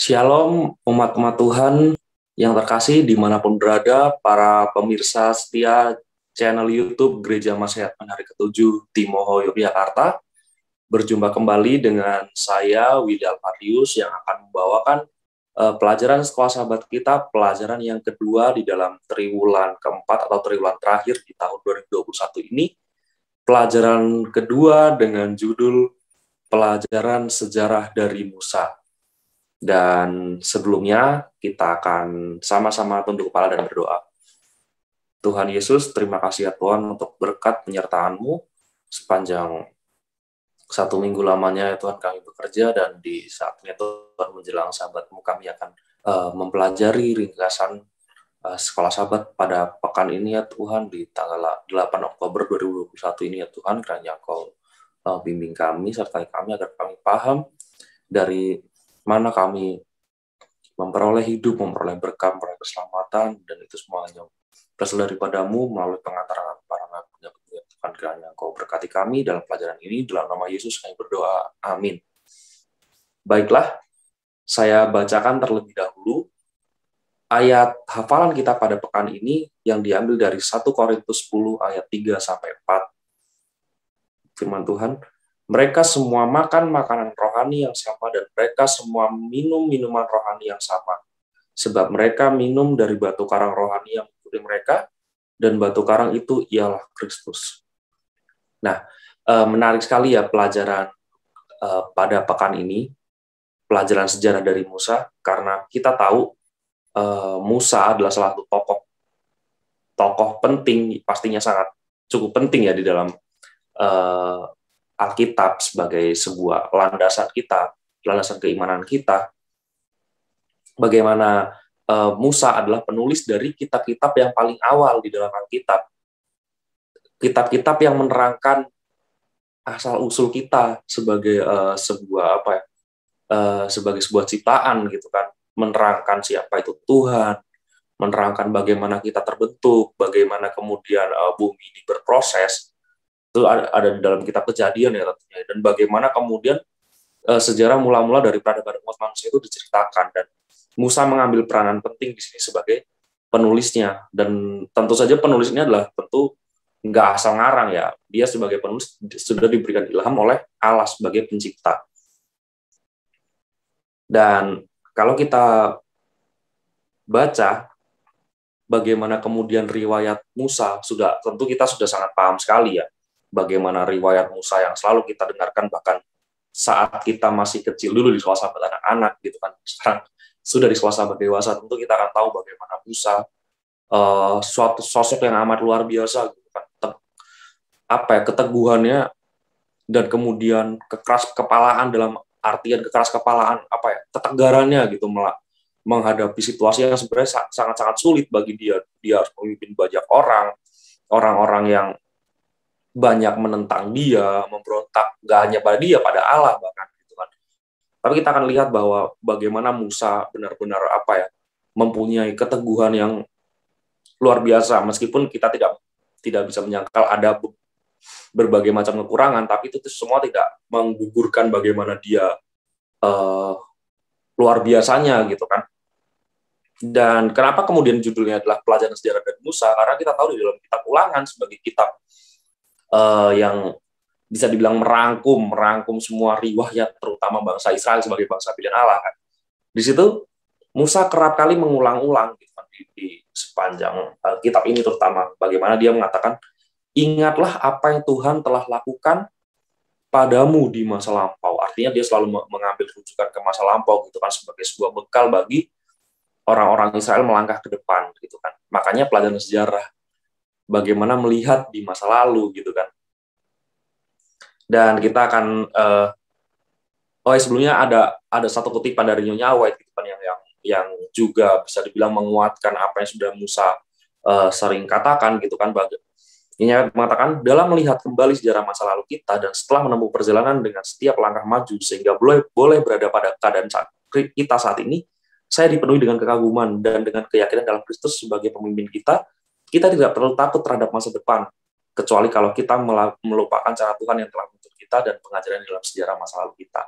Shalom umat-umat Tuhan yang terkasih dimanapun berada, para pemirsa setia channel YouTube Gereja Masehat Menari Ketujuh Timoho Yogyakarta. Berjumpa kembali dengan saya, William Marius, yang akan membawakan pelajaran sekolah sahabat kita, pelajaran yang kedua di dalam triwulan keempat atau triwulan terakhir di tahun 2021 ini. Pelajaran kedua dengan judul Pelajaran Sejarah dari Musa. Dan sebelumnya kita akan sama-sama tunduk kepala dan berdoa. Tuhan Yesus, terima kasih ya Tuhan untuk berkat penyertaan-Mu sepanjang 1 minggu lamanya ya Tuhan kami bekerja, dan di saatnya Tuhan menjelang Sabat-Mu kami akan mempelajari ringkasan sekolah Sabat pada pekan ini ya Tuhan, di tanggal 8 Oktober 2021 ini ya Tuhan. Kiranya Kau bimbing kami, sertai kami agar kami paham dari mana kami memperoleh hidup, memperoleh berkah, memperoleh keselamatan, dan itu semuanya berasal daripadamu melalui pengantaran para nabi. Tuhan, kiranya Kau berkati kami dalam pelajaran ini, dalam nama Yesus kami berdoa, amin. Baiklah, saya bacakan terlebih dahulu ayat hafalan kita pada pekan ini yang diambil dari 1 Korintus 10 ayat 3-4. Firman Tuhan, mereka semua makan makanan rohani yang sama, dan mereka semua minum minuman rohani yang sama. Sebab mereka minum dari batu karang rohani yang mengikuti mereka, dan batu karang itu ialah Kristus. Nah, menarik sekali ya pelajaran pada pekan ini, pelajaran sejarah dari Musa, karena kita tahu Musa adalah salah satu tokoh penting, pastinya sangat cukup penting ya di dalam Alkitab sebagai sebuah landasan kita, landasan keimanan kita. Bagaimana Musa adalah penulis dari kitab-kitab yang paling awal di dalam Alkitab. Kitab-kitab yang menerangkan asal-usul kita sebagai sebagai sebuah ciptaan gitu kan, menerangkan siapa itu Tuhan, menerangkan bagaimana kita terbentuk, bagaimana kemudian bumi ini berproses. Itu ada di dalam kitab Kejadian ya tentunya, dan bagaimana kemudian sejarah mula-mula dari peradaban umat manusia itu diceritakan, dan Musa mengambil peranan penting di sini sebagai penulisnya. Dan tentu saja penulisnya adalah tentu nggak asal ngarang ya, dia sebagai penulis sudah diberikan ilham oleh Allah sebagai pencipta. Dan kalau kita baca bagaimana kemudian riwayat Musa, tentu kita sudah sangat paham sekali ya bagaimana riwayat Musa yang selalu kita dengarkan, bahkan saat kita masih kecil dulu di sekolah sahabat anak-anak gitu kan. Sekarang sudah di sekolah sahabat dewasa, tentu kita akan tahu bagaimana Musa suatu sosok yang amat luar biasa gitu kan. Keteguhannya, dan kemudian kekeras kepalaan, dalam artian kekeras kepalaan ketegarannya gitu menghadapi situasi yang sebenarnya sangat-sangat sulit bagi dia. Dia harus memimpin banyak orang-orang yang banyak menentang dia, memberontak, gak hanya pada dia, pada Allah bahkan gitu kan. Tapi kita akan lihat bahwa bagaimana Musa benar-benar mempunyai keteguhan yang luar biasa, meskipun kita tidak bisa menyangkal ada berbagai macam kekurangan, tapi itu semua tidak menggugurkan bagaimana dia luar biasanya gitu kan. Dan kenapa kemudian judulnya adalah pelajaran sejarah dari Musa? Karena kita tahu di dalam kitab Ulangan sebagai kitab yang bisa dibilang merangkum semua riwayat, terutama bangsa Israel sebagai bangsa pilihan Allah kan. Di situ Musa kerap kali mengulang-ulang gitu kan, di sepanjang kitab ini, terutama bagaimana dia mengatakan, ingatlah apa yang Tuhan telah lakukan padamu di masa lampau. Artinya dia selalu mengambil rujukan ke masa lampau gitu kan, sebagai sebuah bekal bagi orang-orang Israel melangkah ke depan gitu kan. Makanya pelajaran sejarah, bagaimana melihat di masa lalu gitu kan. Dan kita akan sebelumnya ada satu kutipan dari Nyonya White gitu kan, yang juga bisa dibilang menguatkan apa yang sudah Musa sering katakan gitu kan. Nyonya mengatakan, dalam melihat kembali sejarah masa lalu kita dan setelah menempuh perjalanan dengan setiap langkah maju sehingga boleh berada pada keadaan kita saat ini, saya dipenuhi dengan kekaguman dan dengan keyakinan dalam Kristus sebagai pemimpin kita. Kita tidak perlu takut terhadap masa depan, kecuali kalau kita melupakan cara Tuhan yang telah menuntun kita dan pengajaran dalam sejarah masa lalu kita.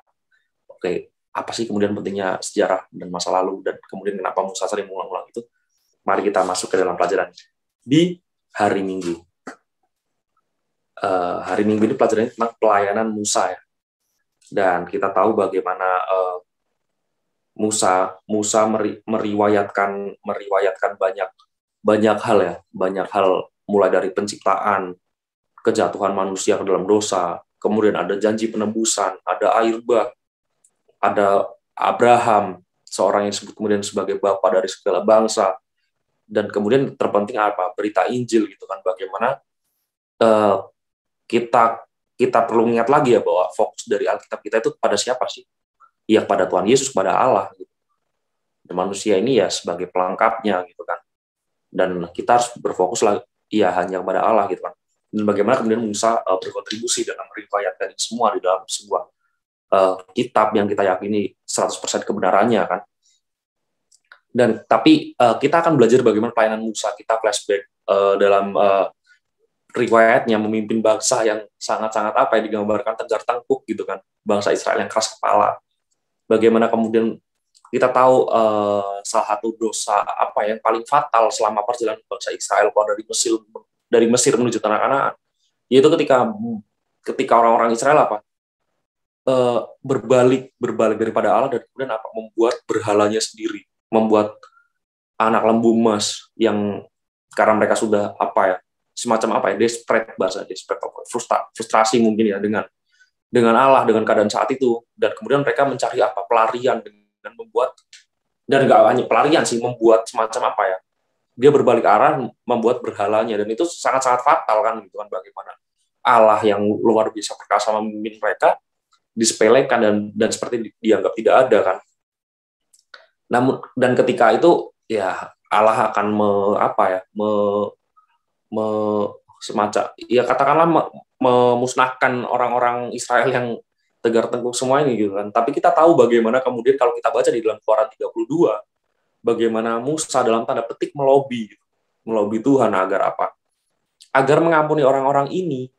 Oke, apa sih kemudian pentingnya sejarah dan masa lalu, dan kemudian kenapa Musa sering mengulang-ulang itu. Mari kita masuk ke dalam pelajaran di hari Minggu. Hari Minggu ini pelajarannya tentang pelayanan Musa ya. Dan kita tahu bagaimana Musa meriwayatkan banyak hal ya, banyak hal, mulai dari penciptaan, kejatuhan manusia ke dalam dosa, kemudian ada janji penebusan, ada air bah, ada Abraham, seorang yang disebut kemudian sebagai bapa dari segala bangsa, dan kemudian terpenting apa? Berita Injil gitu kan, bagaimana kita perlu ingat lagi ya bahwa fokus dari Alkitab kita itu pada siapa sih? Ya pada Tuhan Yesus, pada Allah gitu. Dan manusia ini ya sebagai pelengkapnya gitu kan. Dan kita harus berfokus lah ya hanya kepada Allah gitu kan. Dan bagaimana kemudian Musa berkontribusi dalam meriwayatkan ini semua di dalam sebuah kitab yang kita yakini 100% kebenarannya kan. Dan tapi kita akan belajar bagaimana pelayanan Musa. Kita flashback dalam riwayatnya memimpin bangsa yang sangat-sangat apa yang digambarkan tegar tengkuk gitu kan, bangsa Israel yang keras kepala. Bagaimana kemudian kita tahu salah satu dosa apa yang paling fatal selama perjalanan bangsa Israel keluar dari Mesir menuju tanah Kanaan, yaitu ketika orang-orang Israel apa berbalik daripada Allah, dan kemudian apa membuat berhalanya sendiri, membuat anak lembu emas yang karena mereka sudah apa ya, semacam apa ya, desperate, frustrasi mungkin ya dengan Allah, dengan keadaan saat itu, dan kemudian mereka mencari apa, pelarian dengan membuat, dan nggak hanya pelarian sih, membuat semacam apa ya, dia berbalik arah membuat berhalanya, dan itu sangat-sangat fatal kan gitu kan, bagaimana Allah yang luar biasa perkasa memimpin mereka disepelekan dan seperti dianggap tidak ada kan. Namun dan ketika itu ya Allah akan semacam ya katakanlah memusnahkan orang-orang Israel yang tegar tengkuk semua ini gitu kan. Tapi kita tahu bagaimana kemudian kalau kita baca di dalam Keluaran 32 bagaimana Musa dalam tanda petik melobi Tuhan agar apa? Agar mengampuni orang-orang ini.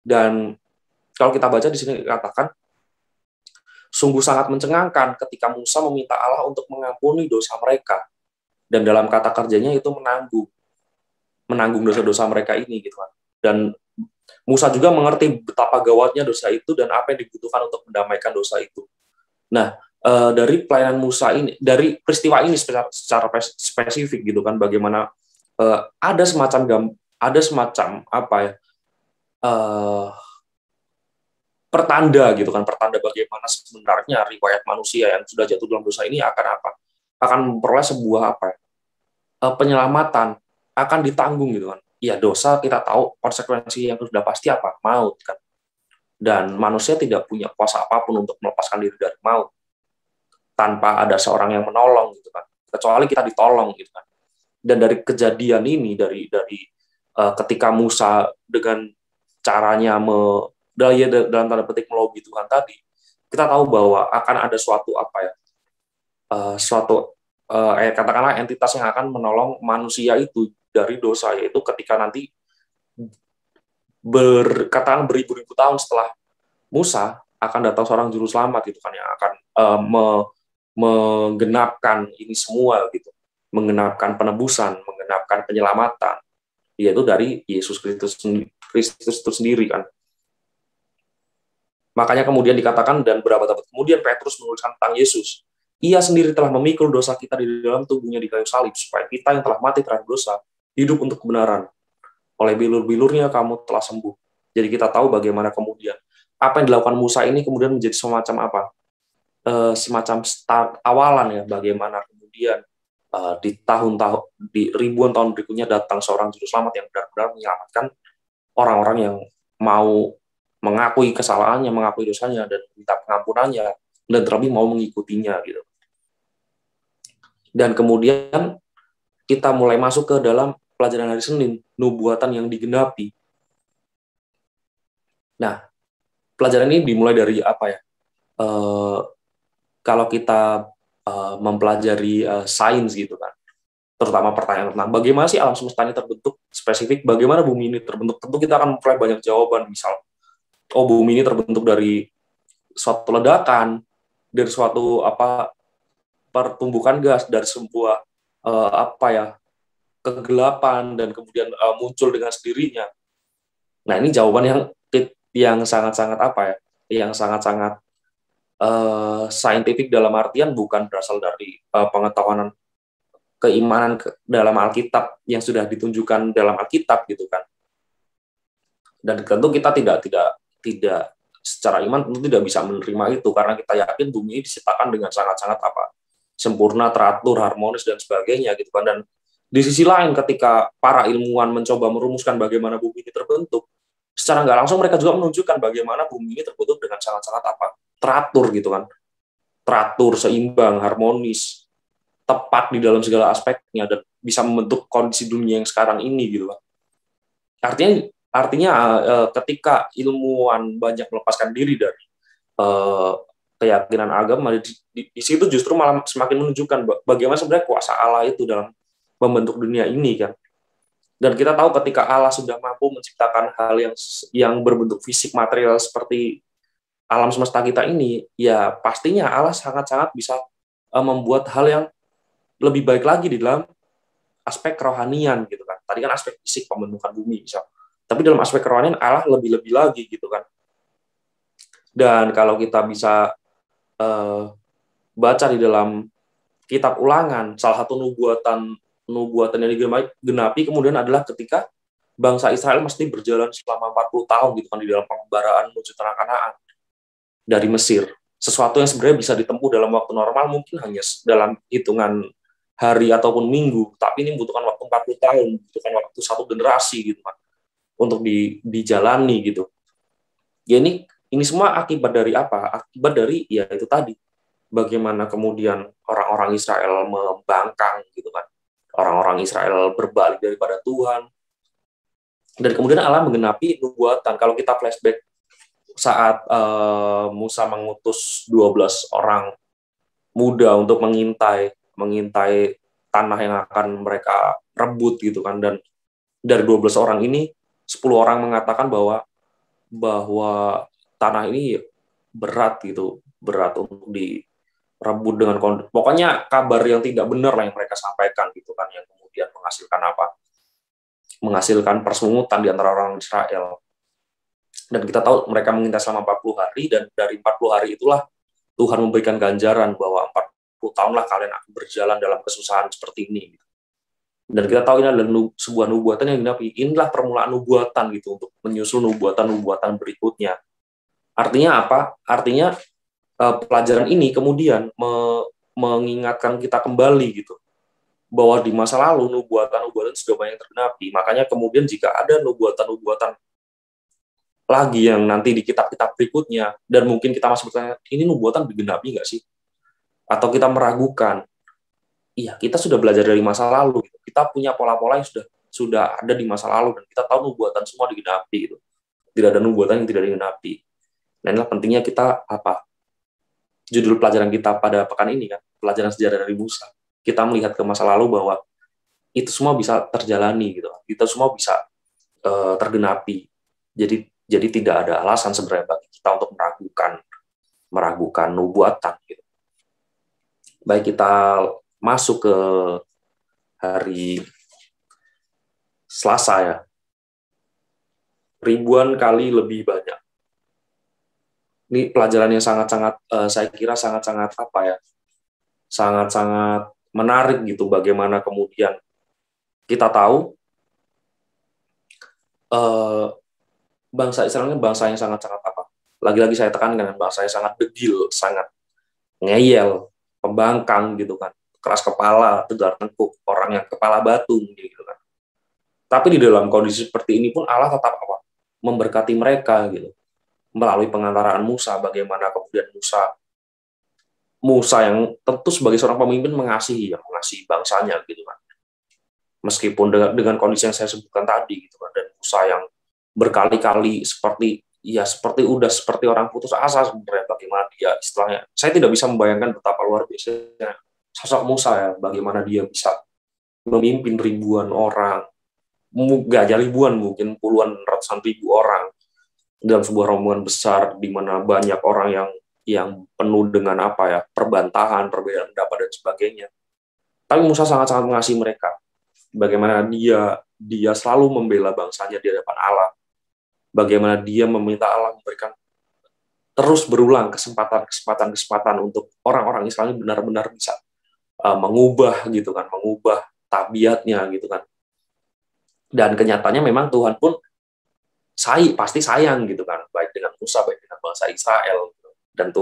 Dan kalau kita baca di sini dikatakan sungguh sangat mencengangkan ketika Musa meminta Allah untuk mengampuni dosa mereka. Dan dalam kata kerjanya itu menanggung dosa-dosa mereka ini gitu kan. Dan Musa juga mengerti betapa gawatnya dosa itu dan apa yang dibutuhkan untuk mendamaikan dosa itu. Nah, dari pelayanan Musa ini, dari peristiwa ini secara spesifik gitu kan, bagaimana ada semacam apa ya, pertanda gitu kan, pertanda bagaimana sebenarnya riwayat manusia yang sudah jatuh dalam dosa ini akan memperoleh sebuah apa ya, penyelamatan, akan ditanggung gitu kan. Ya dosa kita tahu konsekuensi yang sudah pasti apa, maut kan. Dan manusia tidak punya kuasa apapun untuk melepaskan diri dari maut tanpa ada seorang yang menolong gitu kan, kecuali kita ditolong gitu kan. Dan dari kejadian ini, dari ketika Musa dengan caranya dalam tanda petik melobi Tuhan tadi, kita tahu bahwa akan ada suatu apa ya, katakanlah entitas yang akan menolong manusia itu dari dosa, yaitu ketika nanti beribu-ribu tahun setelah Musa akan datang seorang juru selamat gitu kan, yang akan menggenapkan ini semua gitu, menggenapkan penebusan, menggenapkan penyelamatan, yaitu dari Yesus Kristus itu sendiri kan. Makanya kemudian dikatakan, dan berabad-abad kemudian Petrus menuliskan tentang Yesus. Ia sendiri telah memikul dosa kita di dalam tubuhnya di kayu salib, supaya kita yang telah mati terhadap dosa, hidup untuk kebenaran. Oleh bilur-bilurnya kamu telah sembuh. Jadi kita tahu bagaimana kemudian apa yang dilakukan Musa ini kemudian menjadi semacam apa? Semacam start awalan ya, bagaimana kemudian di ribuan tahun berikutnya datang seorang juru selamat yang benar-benar menyelamatkan orang-orang yang mau mengakui kesalahannya, mengakui dosanya, dan minta pengampunannya, dan terlebih mau mengikutinya gitu. Dan kemudian kita mulai masuk ke dalam pelajaran hari Senin, nubuatan yang digenapi. Nah, pelajaran ini dimulai dari apa ya? Kalau kita mempelajari sains gitu kan, terutama pertanyaan tentang bagaimana sih alam semesta ini terbentuk, spesifik bagaimana bumi ini terbentuk, tentu kita akan memperoleh banyak jawaban. Misal, bumi ini terbentuk dari suatu ledakan, dari suatu pertumbukan gas, dari sebuah kegelapan, dan kemudian muncul dengan sendirinya. Nah, ini jawaban yang sangat-sangat yang sangat-sangat saintifik, dalam artian bukan berasal dari pengetahuan keimanan dalam Alkitab yang sudah ditunjukkan dalam Alkitab gitu kan. Dan tentu kita tidak secara iman tentu tidak bisa menerima itu, karena kita yakin bumi ini diciptakan dengan sangat-sangat sempurna, teratur, harmonis, dan sebagainya gitu kan. Dan di sisi lain, ketika para ilmuwan mencoba merumuskan bagaimana bumi ini terbentuk, secara nggak langsung mereka juga menunjukkan bagaimana bumi ini terbentuk dengan sangat-sangat teratur gitu kan, teratur, seimbang, harmonis, tepat di dalam segala aspeknya, dan bisa membentuk kondisi dunia yang sekarang ini gitu kan. Artinya ketika ilmuwan banyak melepaskan diri dari keyakinan agama, di situ justru malah semakin menunjukkan bagaimana sebenarnya kuasa Allah itu dalam membentuk dunia ini kan. Dan kita tahu ketika Allah sudah mampu menciptakan hal yang berbentuk fisik material seperti alam semesta kita ini, ya pastinya Allah sangat-sangat bisa membuat hal yang lebih baik lagi di dalam aspek kerohanian gitu kan. Tadi kan aspek fisik, pembentukan bumi misal. Tapi dalam aspek kerohanian Allah lebih-lebih lagi gitu kan. Dan kalau kita bisa baca di dalam kitab Ulangan, salah satu nubuatan yang digenapi kemudian adalah ketika bangsa Israel mesti berjalan selama 40 tahun gitu kan di dalam pengembaraan menuju tanah Kanaan dari Mesir. Sesuatu yang sebenarnya bisa ditempuh dalam waktu normal mungkin hanya dalam hitungan hari ataupun minggu, tapi ini membutuhkan waktu 40 tahun, membutuhkan waktu satu generasi gitu kan untuk dijalani gitu. Ya ini semua akibat dari apa? Akibat dari ya itu tadi, bagaimana kemudian orang-orang Israel membangkang gitu kan. Orang-orang Israel berbalik daripada Tuhan. Dan kemudian Allah menggenapi nubuatan. Kalau kita flashback saat Musa mengutus 12 orang muda untuk mengintai tanah yang akan mereka rebut gitu kan. Dan dari 12 orang ini 10 orang mengatakan bahwa tanah ini berat untuk direbut dengan pokoknya kabar yang tidak benar lah yang mereka sampaikan gitu kan, yang kemudian menghasilkan persungutan di antara orang Israel. Dan kita tahu mereka mengintai selama 40 hari, dan dari 40 hari itulah Tuhan memberikan ganjaran bahwa 40 tahunlah kalian akan berjalan dalam kesusahan seperti ini. Dan kita tahu ini adalah sebuah nubuatan yang dinafi. Inilah permulaan nubuatan gitu untuk menyusul nubuatan-nubuatan berikutnya. Artinya apa? Artinya pelajaran ini kemudian mengingatkan kita kembali gitu bahwa di masa lalu nubuatan-nubuatan sudah banyak tergenapi. Makanya kemudian jika ada nubuatan-nubuatan lagi yang nanti di kitab-kitab berikutnya, dan mungkin kita masih bertanya, ini nubuatan digenapi nggak sih? Atau kita meragukan? Iya, kita sudah belajar dari masa lalu. Gitu. Kita punya pola-pola yang sudah ada di masa lalu, dan kita tahu nubuatan semua digenapi. Gitu. Tidak ada nubuatan yang tidak digenapi. Nah, inilah pentingnya kita judul pelajaran kita pada pekan ini kan, pelajaran sejarah dari Musa. Kita melihat ke masa lalu bahwa itu semua bisa terjalani gitu. Itu semua bisa tergenapi. Jadi tidak ada alasan sebenarnya bagi kita untuk meragukan nubuatan gitu. Baik, kita masuk ke hari Selasa ya. Ribuan kali lebih banyak. Ini pelajaran yang sangat-sangat saya kira sangat-sangat sangat-sangat menarik gitu, bagaimana kemudian kita tahu bangsa Israel ini bangsa yang sangat-sangat lagi-lagi saya tekankan, bangsa yang sangat degil, sangat ngeyel, pembangkang gitu kan, keras kepala, tegar tengkuk, orang yang kepala batu gitu kan. Tapi di dalam kondisi seperti ini pun Allah tetap memberkati mereka gitu. Melalui pengantaraan Musa, bagaimana kemudian Musa yang tentu sebagai seorang pemimpin mengasihi bangsanya gitu kan. Meskipun dengan kondisi yang saya sebutkan tadi gitu kan, dan Musa yang berkali-kali seperti orang putus asa sebenarnya, bagaimana dia istilahnya, saya tidak bisa membayangkan betapa luar biasanya sosok Musa ya, bagaimana dia bisa memimpin ribuan orang, nggak aja ribuan, mungkin puluhan ratusan ribu orang dalam sebuah rombongan besar di mana banyak orang yang yang penuh dengan apa ya, perbantahan, perbedaan pendapat dan sebagainya. Tapi Musa sangat-sangat mengasihi mereka. Bagaimana dia selalu membela bangsanya di hadapan Allah. Bagaimana dia meminta Allah memberikan terus berulang kesempatan untuk orang-orang Israel benar-benar bisa mengubah gitu kan, mengubah tabiatnya gitu kan. Dan kenyataannya memang Tuhan pun pasti sayang gitu kan, baik dengan Musa, baik dengan bangsa Israel. Dan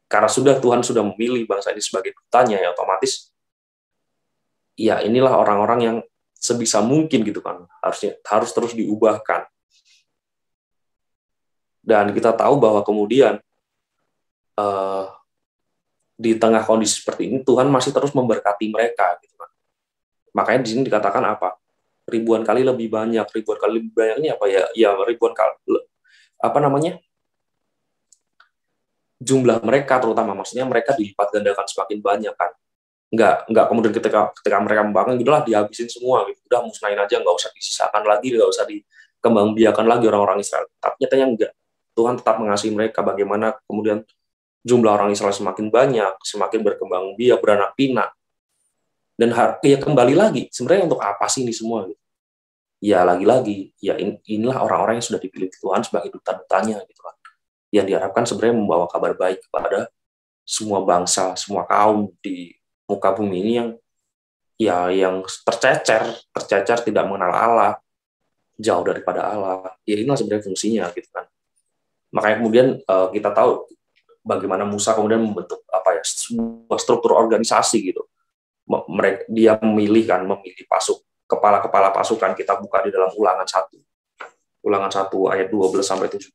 karena Tuhan sudah memilih bangsa ini sebagai dutanya, ya otomatis ya inilah orang-orang yang sebisa mungkin gitu kan, harus terus diubahkan. Dan kita tahu bahwa kemudian di tengah kondisi seperti ini Tuhan masih terus memberkati mereka gitu kan. Makanya di sini dikatakan apa? Ribuan kali lebih banyak ini apa ya? Ya ribuan kali apa namanya? Jumlah mereka terutama, maksudnya mereka dilipat gandakan semakin banyak kan. Enggak kemudian ketika mereka membangun gitulah dihabisin semua gitu. Udah musnahin aja, enggak usah disisakan lagi, enggak usah dikembangbiakan lagi orang-orang Israel. Tapi nyatanya enggak. Tuhan tetap mengasihi mereka. Bagaimana kemudian jumlah orang Israel semakin banyak, semakin berkembang biak, beranak pinak. Dan ya kembali lagi, sebenarnya untuk apa sih ini semua? Ya lagi-lagi, ya inilah orang-orang yang sudah dipilih Tuhan sebagai duta-dutanya gitu kan. Yang diharapkan sebenarnya membawa kabar baik kepada semua bangsa, semua kaum di muka bumi ini yang tercecer tidak mengenal Allah, jauh daripada Allah. Ya inilah sebenarnya fungsinya gitu kan. Makanya kemudian kita tahu bagaimana Musa kemudian membentuk apa ya, sebuah struktur organisasi gitu. Dia memilih kepala-kepala pasukan. Kita buka di dalam Ulangan 1 ayat 12 sampai 17.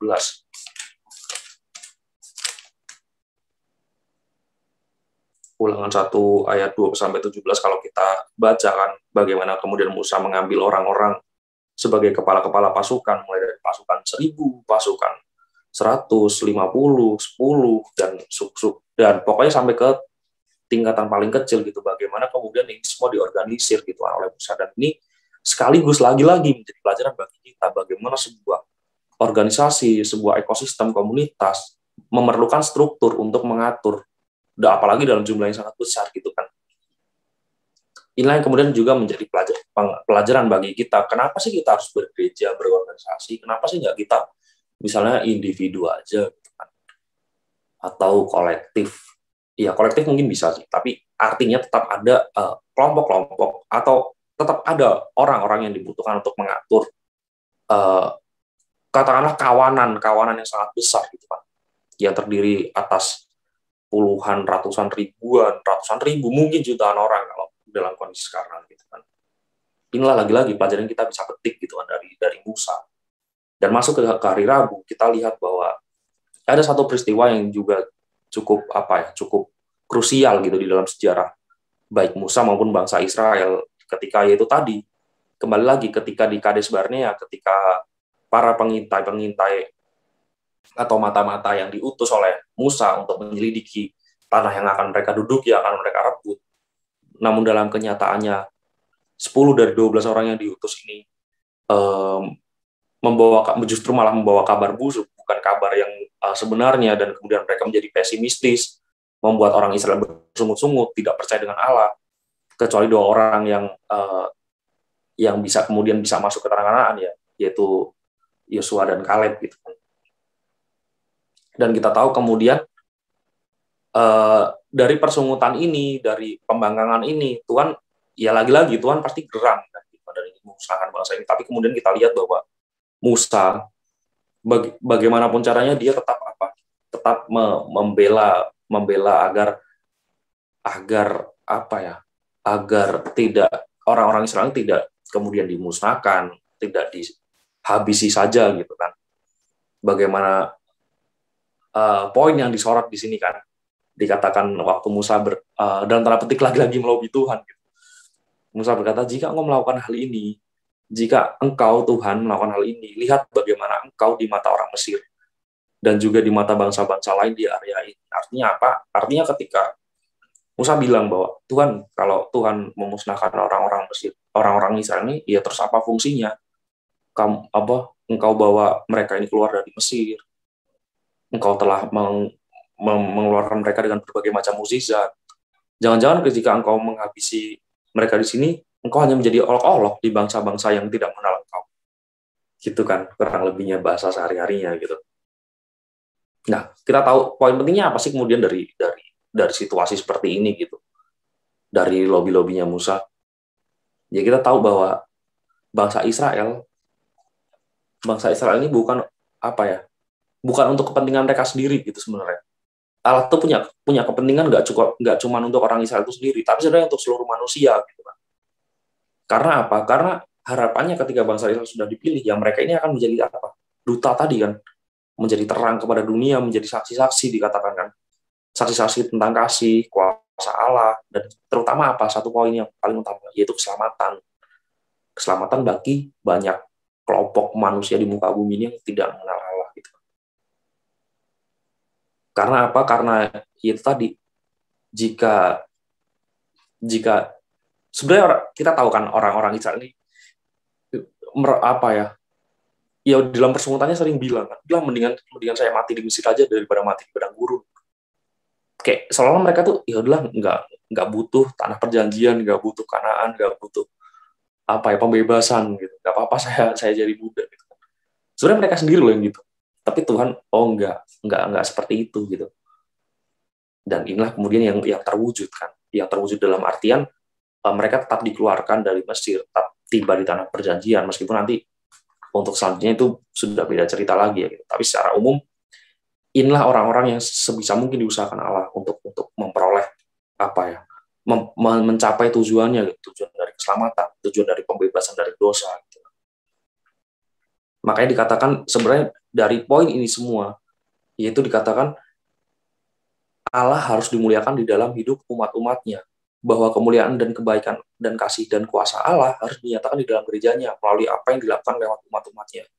Ulangan 1 ayat 12 sampai 17 kalau kita baca kan bagaimana kemudian Musa mengambil orang-orang sebagai kepala-kepala pasukan, mulai dari pasukan 1000, pasukan 150, 10 dan pokoknya sampai ke tingkatan paling kecil gitu. Bagaimana kemudian ini semua diorganisir gitu oleh Musa, dan ini sekaligus lagi-lagi menjadi pelajaran bagi kita bagaimana sebuah organisasi, sebuah ekosistem komunitas memerlukan struktur untuk mengatur, apalagi dalam jumlah yang sangat besar gitu kan. Inilah yang kemudian juga menjadi pelajaran bagi kita. Kenapa sih kita harus bergereja, berorganisasi? Kenapa sih nggak kita misalnya individu aja gitu kan? Atau kolektif? Ya kolektif mungkin bisa sih, tapi artinya tetap ada kelompok-kelompok atau tetap ada orang-orang yang dibutuhkan untuk mengatur katakanlah kawanan yang sangat besar gitu kan, yang terdiri atas puluhan, ratusan ribu, mungkin jutaan orang kalau dalam kondisi sekarang gitu kan. Inilah lagi-lagi pelajaran yang kita bisa petik gitu kan dari Musa. Dan masuk ke hari Rabu, kita lihat bahwa ada satu peristiwa yang juga cukup krusial gitu di dalam sejarah baik Musa maupun bangsa Israel, ketika yaitu tadi kembali lagi ketika di Kades Barnea, ketika para pengintai atau mata-mata yang diutus oleh Musa untuk menyelidiki tanah yang akan mereka duduki, yang akan mereka rebut. Namun dalam kenyataannya 10 dari 12 orang yang diutus ini justru malah membawa kabar busuk, bukan kabar yang sebenarnya, dan kemudian mereka menjadi pesimistis, membuat orang Israel bersungut-sungut, tidak percaya dengan Allah, kecuali 2 orang yang kemudian bisa masuk ke tanah Kanaan, yaitu Yosua dan Kaleb gitu kan. Dan kita tahu kemudian dari persungutan ini, dari pembangkangan ini, Tuhan ya lagi-lagi Tuhan pasti geram kan, dari mengusahakan bangsa ini. Tapi kemudian kita lihat bahwa Musa bagaimanapun caranya dia tetap membela agar tidak orang-orang Israel tidak kemudian dimusnahkan, tidak dihabisi saja gitu kan. Bagaimana poin yang disorot di sini kan, dikatakan waktu Musa dalam tanda petik lagi-lagi melobi Tuhan gitu. Musa berkata, jika engkau melakukan hal ini, jika engkau Tuhan melakukan hal ini, lihat bagaimana engkau di mata orang Mesir dan juga di mata bangsa-bangsa lain di area ini. Artinya apa? Artinya ketika Musa bilang bahwa Tuhan, kalau Tuhan memusnahkan orang-orang Mesir, orang-orang Israel ini, ya terus apa fungsinya? Engkau bawa mereka ini keluar dari Mesir. engkau telah mengeluarkan mereka dengan berbagai macam mukjizat. Jangan-jangan ketika engkau menghabisi mereka di sini, engkau hanya menjadi olok-olok di bangsa-bangsa yang tidak mengenal engkau. Gitu kan, kurang lebihnya bahasa sehari-harinya gitu. Nah, kita tahu poin pentingnya apa sih kemudian dari situasi seperti ini gitu. Dari lobby-lobbynya Musa. Ya kita tahu bahwa bangsa Israel ini bukan apa ya? Bukan untuk kepentingan mereka sendiri gitu sebenarnya. Allah tuh punya kepentingan nggak cuma untuk orang Israel itu sendiri, tapi sebenarnya untuk seluruh manusia gitu kan. Karena apa? Karena harapannya ketika bangsa Israel sudah dipilih, ya mereka ini akan menjadi apa? Duta tadi kan, menjadi terang kepada dunia, menjadi saksi-saksi dikatakan kan. Saksi-saksi tentang kasih, kuasa Allah, dan terutama apa? Satu poin yang paling utama, yaitu keselamatan. Keselamatan bagi banyak kelompok manusia di muka bumi ini yang tidak mengenal Allah. Gitu. Karena apa? Karena itu tadi, jika sebenarnya kita tahu kan orang-orang Israel ini apa ya? Ya dalam persungutannya sering bilang mendingan saya mati di Mesir aja daripada mati di padang gurun. Kayak seolah mereka tuh ya udahlah nggak butuh tanah perjanjian, nggak butuh Kanaan, nggak butuh apa ya pembebasan gitu. Nggak apa-apa saya jadi budak gitu. Sebenarnya mereka sendiri loh yang gitu. Tapi Tuhan nggak seperti itu gitu. Dan inilah kemudian yang terwujud kan. Yang terwujud dalam artian mereka tetap dikeluarkan dari Mesir, tetap tiba di tanah perjanjian meskipun nanti untuk selanjutnya itu sudah beda cerita lagi ya gitu. Tapi secara umum inilah orang-orang yang sebisa mungkin diusahakan Allah untuk memperoleh apa ya mencapai tujuannya gitu, tujuan dari keselamatan, tujuan dari pembebasan dari dosa gitu. Makanya dikatakan sebenarnya dari poin ini semua yaitu dikatakan Allah harus dimuliakan di dalam hidup umat-umatnya, bahwa kemuliaan dan kebaikan dan kasih dan kuasa Allah harus dinyatakan di dalam gerejanya melalui apa yang dilakukan lewat umat-umatnya.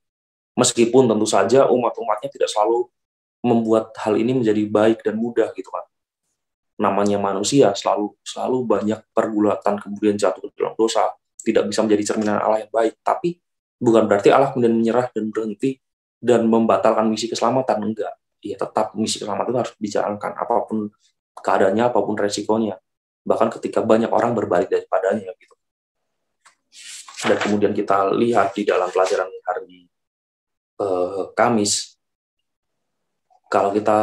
Meskipun tentu saja umat-umatnya tidak selalu membuat hal ini menjadi baik dan mudah gitu kan. Namanya manusia selalu banyak pergulatan kemudian jatuh ke dalam dosa, tidak bisa menjadi cerminan Allah yang baik. Tapi bukan berarti Allah kemudian menyerah dan berhenti dan membatalkan misi keselamatan, enggak. Ya tetap misi keselamatan itu harus dijalankan apapun keadaannya, apapun resikonya. Bahkan ketika banyak orang berbalik daripadanya gitu. Dan kemudian kita lihat di dalam pelajaran hari Kamis, kalau kita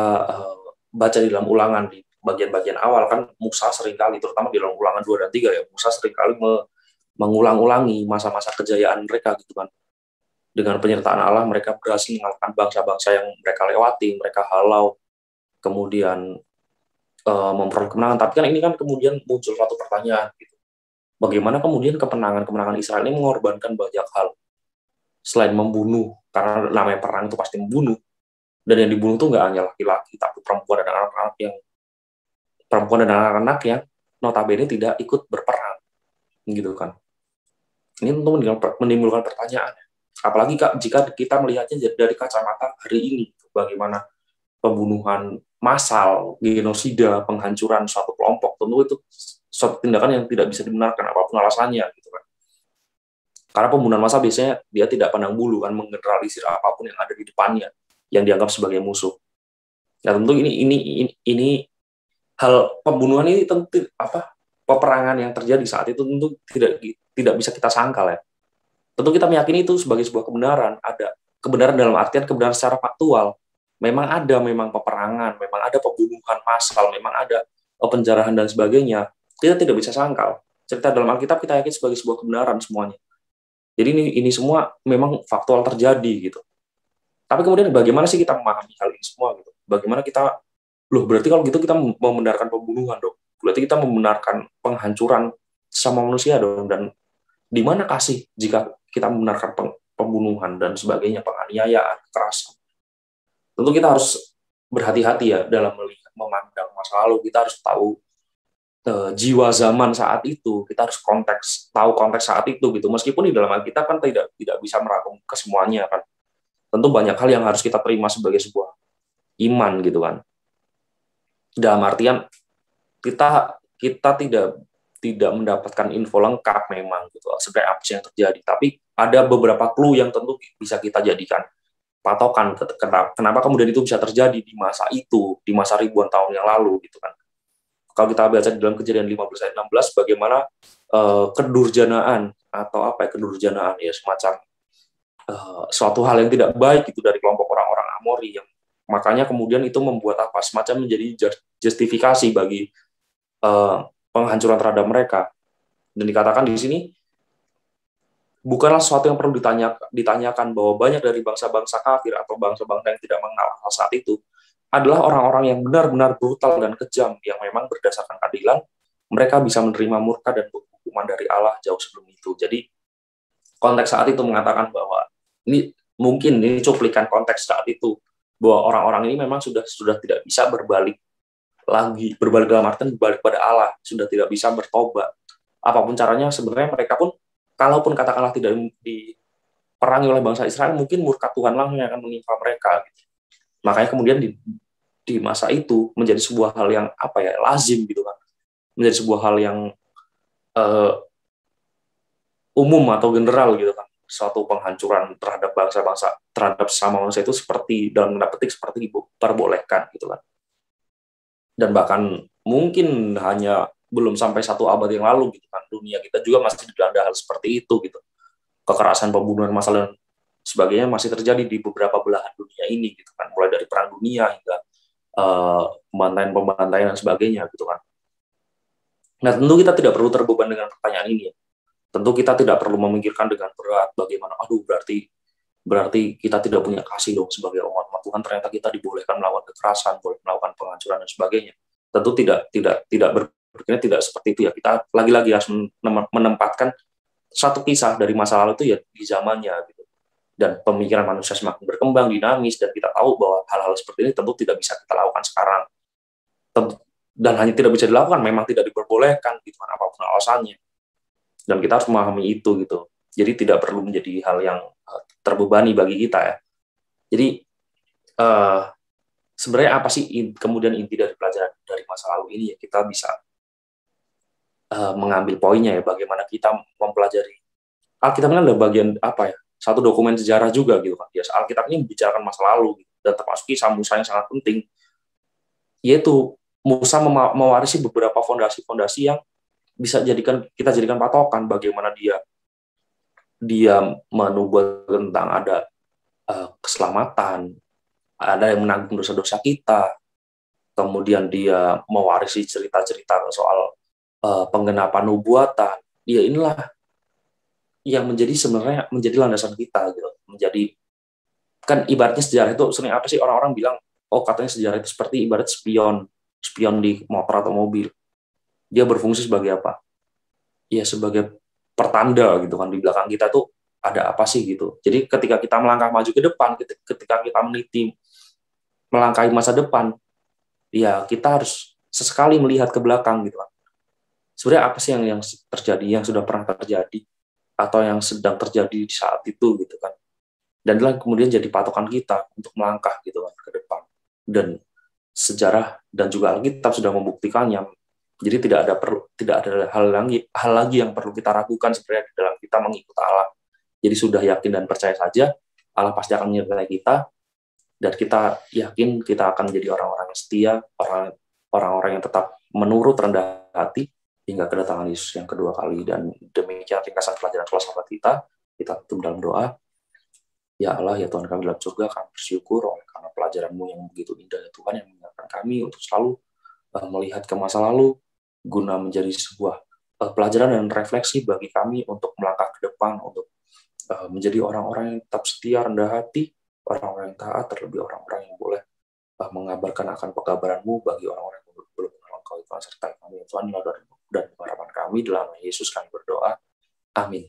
baca di dalam ulangan di bagian-bagian awal kan Musa seringkali, terutama di dalam ulangan 2 dan 3 ya, Musa seringkali mengulang-ulangi masa-masa kejayaan mereka gitu kan. Dengan penyertaan Allah mereka berhasil mengalahkan bangsa-bangsa yang mereka lewati, mereka halau, kemudian memperoleh kemenangan. Tapi kan ini kan kemudian muncul suatu pertanyaan gitu. Bagaimana kemudian kemenangan Israel ini mengorbankan banyak hal selain membunuh, karena namanya perang itu pasti membunuh. Dan yang dibunuh itu nggak hanya laki-laki, tapi perempuan dan anak-anak yang notabene tidak ikut berperang, gitu kan. Ini tentu menimbulkan pertanyaan. Apalagi jika kita melihatnya dari kacamata hari ini, bagaimana pembunuhan massal, genosida, penghancuran suatu kelompok, tentu itu suatu tindakan yang tidak bisa dibenarkan apapun alasannya, gitu kan. Karena pembunuhan massal biasanya dia tidak pandang bulu kan, menggeneralisir apapun yang ada di depannya yang dianggap sebagai musuh. Ya tentu ini hal pembunuhan ini tentu peperangan yang terjadi saat itu tentu tidak bisa kita sangkal ya. Tentu kita meyakini itu sebagai sebuah kebenaran, ada kebenaran dalam artian kebenaran secara faktual. Memang peperangan, memang ada pembunuhan massal, memang ada penjarahan dan sebagainya. Kita tidak bisa sangkal. Cerita dalam Alkitab kita yakin sebagai sebuah kebenaran semuanya. Jadi ini semua memang faktual terjadi gitu. Tapi kemudian bagaimana sih kita memahami hal ini semua gitu? Bagaimana kita, berarti kalau gitu kita membenarkan pembunuhan dong. Berarti kita membenarkan penghancuran sesama manusia dong. Dan di mana kasih jika kita membenarkan pembunuhan dan sebagainya, penganiayaan, kekerasan? Tentu kita harus berhati-hati ya dalam melihat memandang masa lalu. Kita harus tahu jiwa zaman saat itu. Kita harus tahu konteks saat itu gitu. Meskipun di dalam Alkitab kan tidak bisa merangkum kesemuanya kan. Tentu banyak hal yang harus kita terima sebagai sebuah iman gitu kan. Dalam artian kita tidak mendapatkan info lengkap memang gitu sebenarnya apa yang terjadi, tapi ada beberapa clue yang tentu bisa kita jadikan patokan kenapa kemudian itu bisa terjadi di masa itu, di masa ribuan tahun yang lalu gitu kan. Kalau kita baca di dalam Kejadian 15 ayat 16 bagaimana kedurjanaan atau apa ya, kedurjanaan ya, semacam suatu hal yang tidak baik itu dari kelompok orang-orang Amori, yang makanya kemudian itu membuat apa, semacam menjadi justifikasi bagi penghancuran terhadap mereka. Dan dikatakan di sini bukanlah sesuatu yang perlu ditanyakan bahwa banyak dari bangsa-bangsa kafir atau bangsa-bangsa yang tidak mengenal hal saat itu adalah orang-orang yang benar-benar brutal dan kejam, yang memang berdasarkan keadilan mereka bisa menerima murka dan hukuman dari Allah jauh sebelum itu. Jadi konteks saat itu mengatakan bahwa ini mungkin ini cuplikan konteks saat itu, bahwa orang-orang ini memang sudah tidak bisa berbalik lagi, berbalik dalam artian berbalik pada Allah, sudah tidak bisa bertobat. Apapun caranya sebenarnya mereka pun, kalaupun katakanlah tidak diperangi oleh bangsa Israel, mungkin murka Tuhan langsung yang akan menimpa mereka. Makanya kemudian di masa itu menjadi sebuah hal yang apa ya, lazim gitu kan, menjadi sebuah hal yang umum atau general gitu kan, suatu penghancuran terhadap bangsa-bangsa, terhadap sesama manusia itu seperti dalam tanda petik seperti diperbolehkan gitu kan. Dan bahkan mungkin hanya belum sampai 1 abad yang lalu gitu kan, dunia kita juga masih dilanda hal seperti itu gitu. Kekerasan, pembunuhan massal dan sebagainya masih terjadi di beberapa belahan dunia ini gitu kan, mulai dari perang dunia hingga pembantaian dan sebagainya gitu kan. Nah, tentu kita tidak perlu terbeban dengan pertanyaan ini ya. Tentu kita tidak perlu memikirkan dengan berat bagaimana, berarti kita tidak punya kasih dong sebagai umat Tuhan, ternyata kita dibolehkan melakukan kekerasan, boleh melakukan penghancuran dan sebagainya. Tentu tidak berpikirnya tidak seperti itu ya. Kita lagi-lagi harus menempatkan satu kisah dari masa lalu itu ya di zamannya gitu. Dan pemikiran manusia semakin berkembang, dinamis, dan kita tahu bahwa hal-hal seperti ini tentu tidak bisa kita lakukan sekarang. Dan hanya tidak bisa dilakukan, memang tidak diperbolehkan gitu kan, apapun alasannya. Dan kita harus memahami itu gitu. Jadi tidak perlu menjadi hal yang terbebani bagi kita ya. Jadi sebenarnya apa sih kemudian inti dari pelajaran dari masa lalu ini ya, kita bisa mengambil poinnya ya, bagaimana kita mempelajari Alkitab ini adalah bagian apa ya, satu dokumen sejarah juga gitu kan. Biasa Alkitab ini membicarakan masa lalu gitu, dan termasuk kisah Musa yang sangat penting, yaitu Musa mewarisi beberapa fondasi-fondasi yang bisa kita jadikan patokan bagaimana dia menubuat tentang ada keselamatan, ada yang menanggung dosa-dosa kita, kemudian dia mewarisi cerita-cerita soal penggenapan nubuatan. Ya inilah yang sebenarnya menjadi landasan kita gitu. Menjadi, kan ibaratnya sejarah itu sering apa sih orang-orang bilang, oh katanya sejarah itu seperti ibarat spion di motor atau mobil. Dia berfungsi sebagai apa? Ya sebagai pertanda gitu kan, di belakang kita tuh ada apa sih gitu. Jadi ketika kita melangkah maju ke depan, ketika kita meniti melangkahi masa depan, ya kita harus sesekali melihat ke belakang gitu kan. Sebenarnya apa sih yang terjadi, yang sudah pernah terjadi atau yang sedang terjadi di saat itu gitu kan. Dan itulah kemudian jadi patokan kita untuk melangkah gitu kan ke depan. Dan sejarah dan juga Alkitab sudah membuktikannya. Jadi tidak ada hal lagi yang perlu kita ragukan sebenarnya dalam kita mengikuti Allah. Jadi sudah yakin dan percaya saja Allah pasti akan menyertai kita, dan kita yakin kita akan menjadi orang-orang yang setia, orang-orang yang tetap menurut rendah hati hingga kedatangan Yesus yang kedua kali. Dan demikian ringkasan pelajaran filsafat kita tutup dalam doa. Ya Allah, ya Tuhan kami dalam surga, kami bersyukur oleh karena pelajaran-Mu yang begitu indah ya Tuhan, yang mengingatkan kami untuk selalu melihat ke masa lalu, guna menjadi sebuah pelajaran dan refleksi bagi kami untuk melangkah ke depan, untuk menjadi orang-orang yang tetap setia, rendah hati, orang-orang yang taat, terlebih orang-orang yang boleh mengabarkan akan pekabaran-Mu bagi orang-orang yang belum mengenal Engkau. Tuhan sertai kami, Tuhan, dan harapan kami dalam Yesus kami berdoa. Amin.